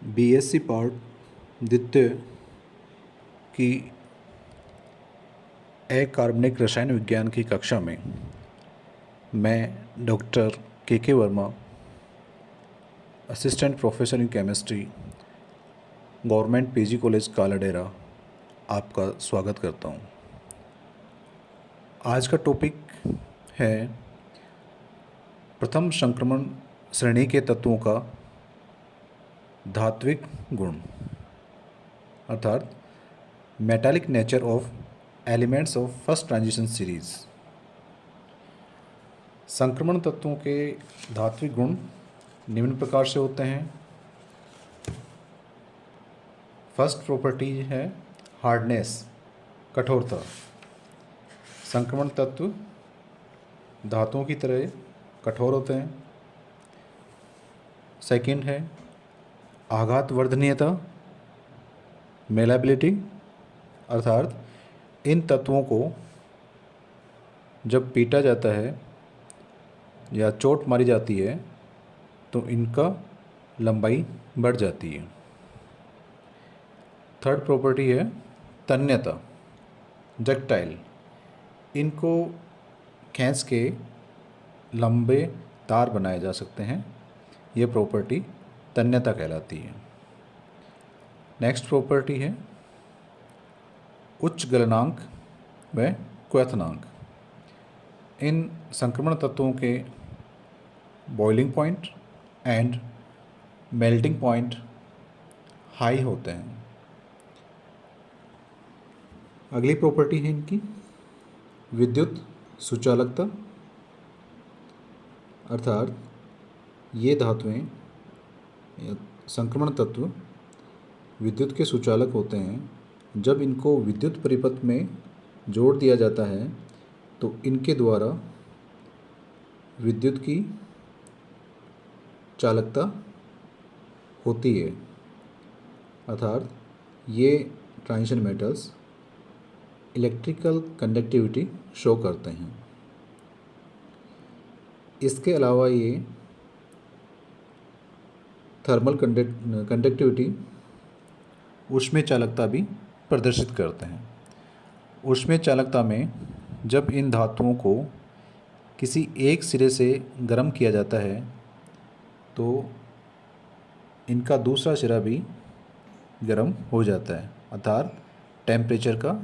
BSc part द्वितीय की अकार्बनिक रसायन विज्ञान की कक्षा में मैं डॉक्टर के Verma, assistant professor in chemistry, government PG college Kaladera, आपका स्वागत करता हूँ। आज का टॉपिक है प्रथम संक्रमण श्रेणी के तत्वों का धात्विक गुण, अर्थात metallic nature of elements of first transition series. संक्रमण तत्वों के धात्विक गुण निम्न प्रकार से होते हैं। फर्स्ट प्रॉपर्टी है हार्डनेस, कठोरता। संक्रमण तत्व धातुओं की तरह कठोर होते हैं। सेकंड है आघात वर्धनीयता, मेलाबिलिटी, अर्थात इन तत्वों को जब पीटा जाता है या चोट मारी जाती है तो इनका लंबाई बढ़ जाती है। थर्ड प्रॉपर्टी है तन्यता, डक्टाइल। इनको खींच के लंबे तार बनाए जा सकते हैं। ये प्रॉपर्टी तन्यता कहलाती है। नेक्स्ट प्रॉपर्टी है उच्च गलनांक व क्वथनांक। इन संक्रमण तत्वों के boiling point and melting point high होते हैं। अगली प्रॉपर्टी है इनकी विद्युत सुचालकता, अर्थात ये धातुएं या संक्रमण तत्व विद्युत के सुचालक होते हैं। जब इनको विद्युत परिपथ में जोड़ दिया जाता है तो इनके द्वारा विद्युत की चालकता होती है, अर्थात ये transition metals electrical conductivity show करते हैं। इसके अलावा ये थर्मल कंडक्टिविटी, ऊष्मीय चालकता भी प्रदर्शित करते हैं। ऊष्मीय चालकता में जब इन धातुओं को किसी एक सिरे से गर्म किया जाता है तो इनका दूसरा सिरा भी गर्म हो जाता है, अर्थात टेम्परेचर का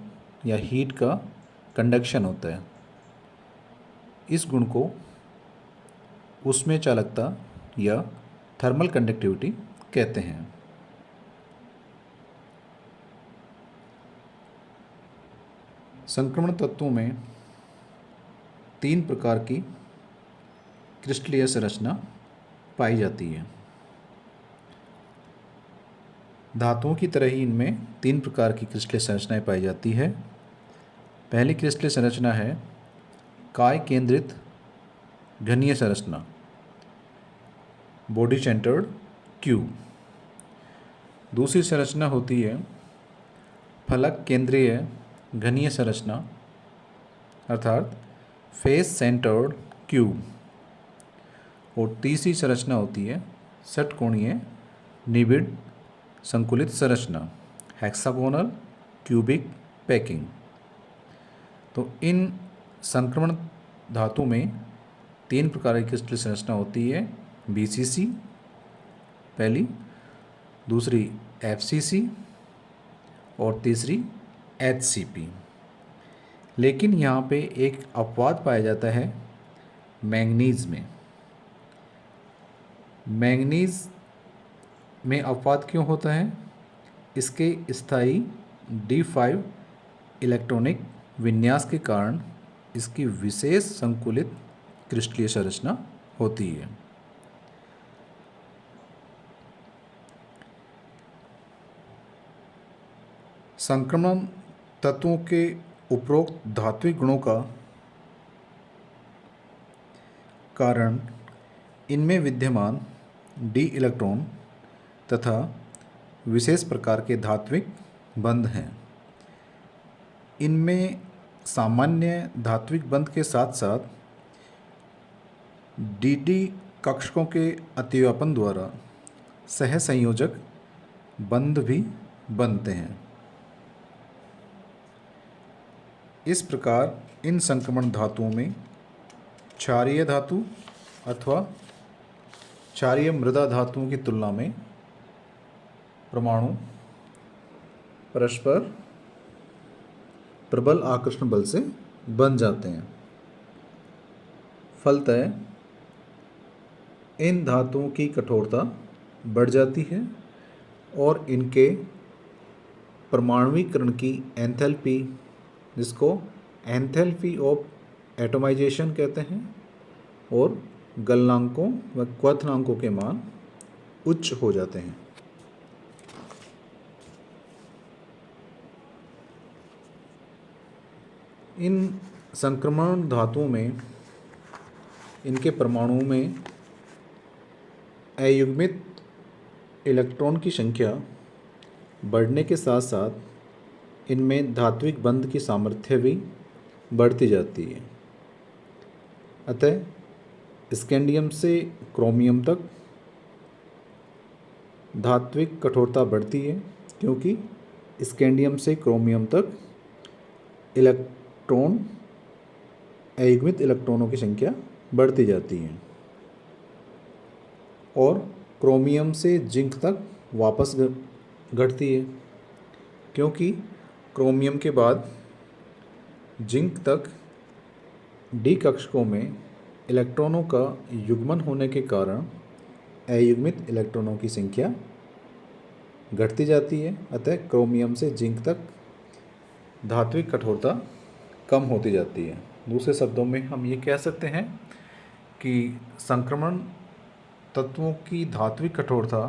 या हीट का कंडक्शन होता है। इस गुण को ऊष्मीय चालकता या थर्मल कंडक्टिविटी कहते हैं। संक्रमण तत्वों में 3 प्रकार की क्रिस्टलीय संरचना पाई जाती है। धातुओं की तरह ही इनमें 3 प्रकार की क्रिस्टलीय संरचनाएं पाई जाती है। पहली क्रिस्टलीय संरचना है काय केंद्रित घनीय संरचना, बॉडी सेंटर्ड क्यूब। दूसरी संरचना होती है फलक केंद्रीय घनीय संरचना, अर्थात फेस सेंटर्ड क्यूब। और तीसरी संरचना होती है षटकोणीय निबिड़ संकुलित संरचना, हेक्सागोनल क्यूबिक पैकिंग। तो इन संक्रमण धातु में 3 प्रकार की क्रिस्टल संरचना होती है। बीसीसी पहली, दूसरी एफसीसी और तीसरी एचसीपी। लेकिन यहाँ पे एक अपवाद पाया जाता है मैंगनीज में। मैंगनीज में अपवाद क्यों होता है? इसके स्थायी D5 इलेक्ट्रॉनिक विन्यास के कारण इसकी विशेष संकुलित क्रिस्टलीय संरचना होती है। संक्रमण तत्वों के उपरोक्त धात्विक गुणों का कारण इनमें विद्यमान D इलेक्ट्रॉन तथा विशेष प्रकार के धात्विक बंध हैं। इनमें सामान्य धात्विक बंध के साथ साथ डी कक्षकों के अतिव्यापन द्वारा सहसंयोजक बंध भी बनते हैं। इस प्रकार इन संक्रमण धातुओं में क्षारीय धातु अथवा क्षारीय मृदा धातुओं की तुलना में परमाणु परस्पर प्रबल आकर्षण बल से बन जाते हैं। फलतः इन धातुओं की कठोरता बढ़ जाती है और इनके परमाणुीकरण की एंथैल्पी, जिसको एंथैल्पी ऑफ एटमाइजेशन कहते हैं, और गलनांकों व क्वथनांकों के मान उच्च हो जाते हैं। इन संक्रमण धातुओं में इनके परमाणुओं में अयुग्मित इलेक्ट्रॉन की संख्या बढ़ने के साथ साथ इनमें धात्विक बंध की सामर्थ्य भी बढ़ती जाती है। अतः स्कैंडियम से क्रोमियम तक धात्विक कठोरता बढ़ती है, क्योंकि स्कैंडियम से क्रोमियम तक अयुग्मित इलेक्ट्रॉनों की संख्या बढ़ती जाती है और क्रोमियम से जिंक तक वापस घटती है, क्योंकि क्रोमियम के बाद जिंक तक डी कक्षकों में इलेक्ट्रॉनों का युग्मन होने के कारण अयुग्मित इलेक्ट्रॉनों की संख्या घटती जाती है। अतः क्रोमियम से जिंक तक धात्विक कठोरता कम होती जाती है। दूसरे शब्दों में हम ये कह सकते हैं कि संक्रमण तत्वों की धात्विक कठोरता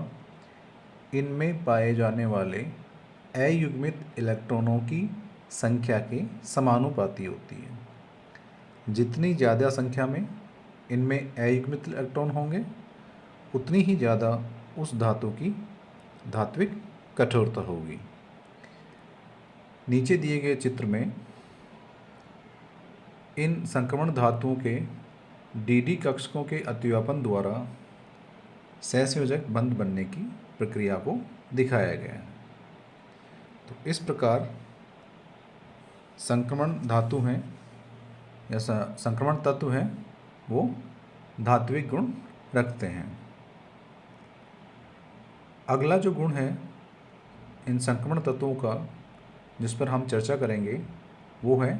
इनमें पाए जाने वाले अयुग्मित इलेक्ट्रॉनों की संख्या के समानुपाती होती है। जितनी ज़्यादा संख्या में इनमें अयुग्मित इलेक्ट्रॉन होंगे, उतनी ही ज़्यादा उस धातु की धात्विक कठोरता होगी। नीचे दिए गए चित्र में इन संक्रमण धातुओं के डी कक्षकों के अतिव्यापन द्वारा सहसंयोजक बंध बनने की प्रक्रिया को दिखाया गया है। तो इस प्रकार संक्रमण धातु हैं या संक्रमण तत्व हैं, वो धात्विक गुण रखते हैं। अगला जो गुण है इन संक्रमण तत्वों का, जिस पर हम चर्चा करेंगे, वो है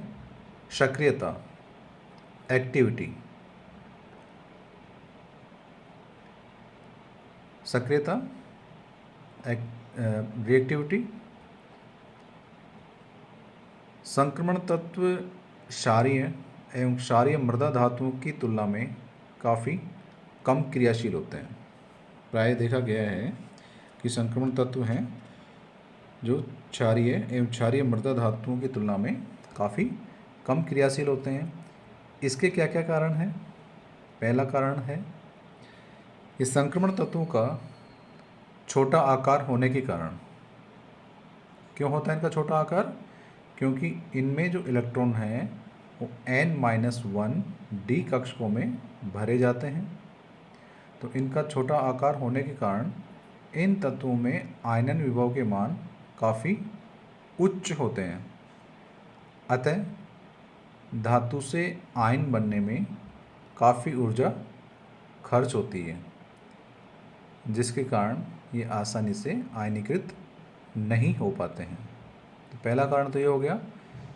सक्रियता, एक्टिविटी। सक्रियता, रिएक्टिविटी। संक्रमण तत्व क्षारीय एवं क्षारीय मृदा धातुओं की तुलना में काफ़ी कम क्रियाशील होते हैं। प्राय देखा गया है कि संक्रमण तत्व हैं जो क्षारीय एवं क्षारीय मृदा धातुओं की तुलना में काफ़ी कम क्रियाशील होते हैं। इसके क्या क्या कारण हैं? पहला कारण है कि संक्रमण तत्वों का छोटा आकार होने के कारण। क्यों होता है इनका छोटा आकार? क्योंकि इनमें जो इलेक्ट्रॉन हैं वो n-1 डी कक्षकों में भरे जाते हैं। तो इनका छोटा आकार होने के कारण इन तत्वों में आयनन विभव के मान काफ़ी उच्च होते हैं। अतः धातु से आयन बनने में काफ़ी ऊर्जा खर्च होती है, जिसके कारण ये आसानी से आयनीकृत नहीं हो पाते हैं। तो पहला कारण तो ये हो गया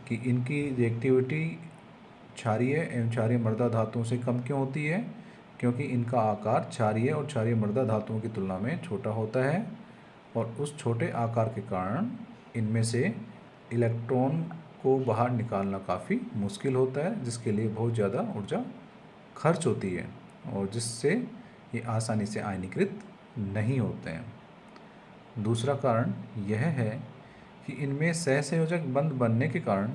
कि इनकी रिएक्टिविटी क्षारीय एवं क्षारीय मृदा धातुओं से कम क्यों होती है? क्योंकि इनका आकार क्षारीय और क्षारीय मृदा धातुओं की तुलना में छोटा होता है और उस छोटे आकार के कारण इनमें से इलेक्ट्रॉन को बाहर निकालना काफ़ी मुश्किल होता है, जिसके लिए बहुत ज़्यादा ऊर्जा खर्च होती है और जिससे ये आसानी से आयनीकृत नहीं होते हैं। दूसरा कारण यह है कि इनमें सहसंयोजक बंध बनने के कारण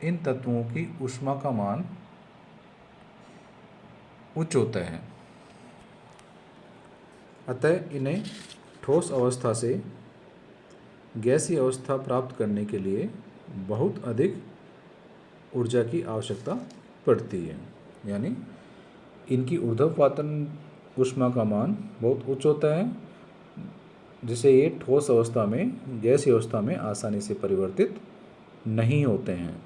इन तत्वों की ऊष्मा का मान उच्च होता है। अतः इन्हें ठोस अवस्था से गैसीय अवस्था प्राप्त करने के लिए बहुत अधिक ऊर्जा की आवश्यकता पड़ती है। यानी इनकी ऊर्ध्वपातन ऊष्मा का मान बहुत उच्च होता है जिससे ये ठोस अवस्था में, गैसीय अवस्था में आसानी से परिवर्तित नहीं होते हैं।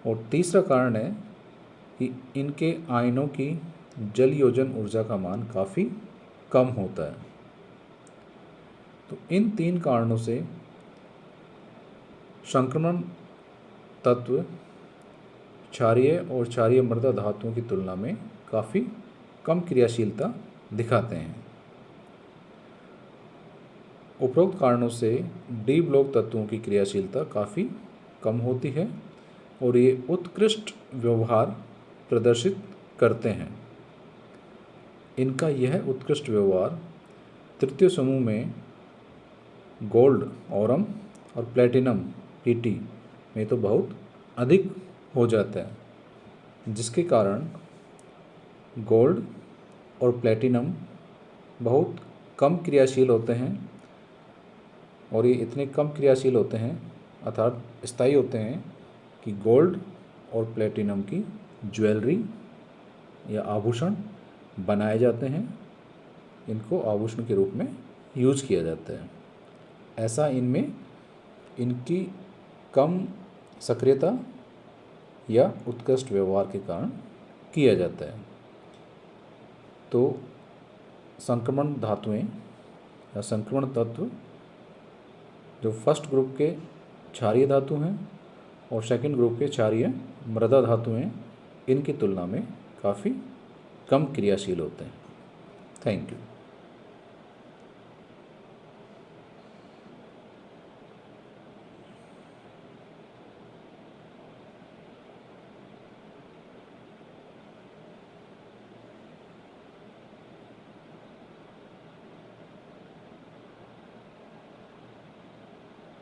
और तीसरा कारण है कि इनके आयनों की जल योजन ऊर्जा का मान काफ़ी कम होता है। तो इन 3 कारणों से संक्रमण तत्व क्षारीय और क्षारीय मृदा धातुओं की तुलना में काफ़ी कम क्रियाशीलता दिखाते हैं। उपरोक्त कारणों से डी ब्लॉक तत्वों की क्रियाशीलता काफ़ी कम होती है और ये उत्कृष्ट व्यवहार प्रदर्शित करते हैं। इनका यह उत्कृष्ट व्यवहार तृतीय समूह में गोल्ड ऑरम और प्लेटिनम पीटी में तो बहुत अधिक हो जाता है, जिसके कारण गोल्ड और प्लेटिनम बहुत कम क्रियाशील होते हैं और ये इतने कम क्रियाशील होते हैं अर्थात स्थायी होते हैं कि गोल्ड और प्लेटिनम की ज्वेलरी या आभूषण बनाए जाते हैं। इनको आभूषण के रूप में यूज़ किया जाता है। ऐसा इनमें इनकी कम सक्रियता या उत्कृष्ट व्यवहार के कारण किया जाता है। तो संक्रमण धातुएं या संक्रमण तत्व जो फर्स्ट ग्रुप के क्षारीय धातु हैं और सेकंड ग्रुप के क्षारीय मृदा धातु हैं, इनकी तुलना में काफ़ी कम क्रियाशील होते हैं। Thank you.